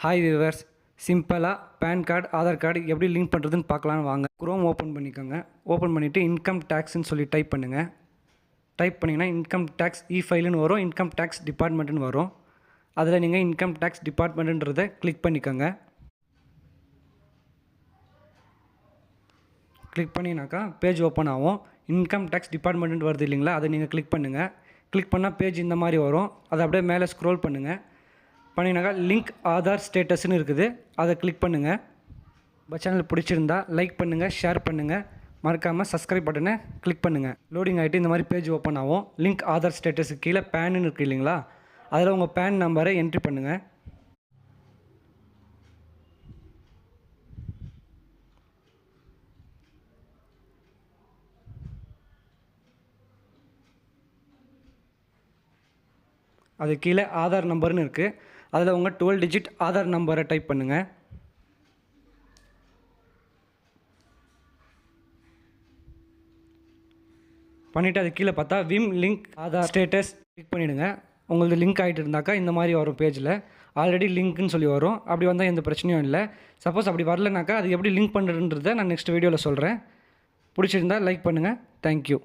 Hi viewers, சிம்பிளாக pan card Aadhaar card எப்படி link பண்ணுறதுன்னு பார்க்கலான்னு வாங்க. குரோம் ஓப்பன் பண்ணிக்கோங்க. ஓப்பன் பண்ணிவிட்டு இன்கம் டேக்ஸ்ன்னு சொல்லி டைப் பண்ணுங்கள். டைப் பண்ணிங்கன்னா இன்கம் டேக்ஸ் ஃபைலுன்னு வரும், இன்கம் டேக்ஸ் டிபார்ட்மெண்ட்டுன்னு வரும். அதில் நீங்கள் இன்கம் டேக்ஸ் டிபார்ட்மெண்ட்டுன்றதை கிளிக் பண்ணிக்கோங்க. கிளிக் பண்ணினாக்கா பேஜ் ஓப்பன் ஆகும். இன்கம் டேக்ஸ் டிபார்ட்மெண்ட்டு வருது இல்லைங்களா, அதை நீங்கள் கிளிக் பண்ணுங்கள். கிளிக் பண்ணால் பேஜ் இந்த மாதிரி வரும். அதை அப்படியே மேலே ஸ்க்ரோல் பண்ணுங்கள். பண்ணினாக்கா லிங்க் ஆதார் ஸ்டேட்டஸ்ன்னு இருக்குது, அதை கிளிக் பண்ணுங்கள். நம்ம சேனல் பிடிச்சிருந்தா லைக் பண்ணுங்கள், ஷேர் பண்ணுங்கள், மறக்காமல் சப்ஸ்கிரைப் பட்டனை கிளிக் பண்ணுங்கள். லோடிங் ஆகிட்டு இந்த மாதிரி பேஜ் ஓப்பன் ஆகும். லிங்க் ஆதார் ஸ்டேட்டஸுக்கு கீழே பேனுன்னு இருக்குது இல்லைங்களா, அதில் உங்கள் பேன் நம்பரை என்ட்ரி பண்ணுங்கள். அது கீழே ஆதார் நம்பர்னு இருக்குது, அதில் உங்கள் 12 டிஜிட் ஆதார் நம்பரை டைப் பண்ணுங்கள். பண்ணிவிட்டு அது கீழே பார்த்தா Vim link Aadhaar status click பண்ணிவிடுங்க. உங்களுக்கு லிங்க் ஆகிட்டு இருந்தாக்கா இந்த மாதிரி வரும். பேஜில் ஆல்ரெடி லிங்க்குன்னு சொல்லி வரும். அப்படி வந்தால் எந்த பிரச்சனையும் இல்லை. சப்போஸ் அப்படி வரலனாக்கா அது எப்படி லிங்க் பண்ணுறதுன்றதை நான் நெக்ஸ்ட் வீடியோவில் சொல்கிறேன். பிடிச்சிருந்தா லைக் பண்ணுங்கள். தேங்க்யூ.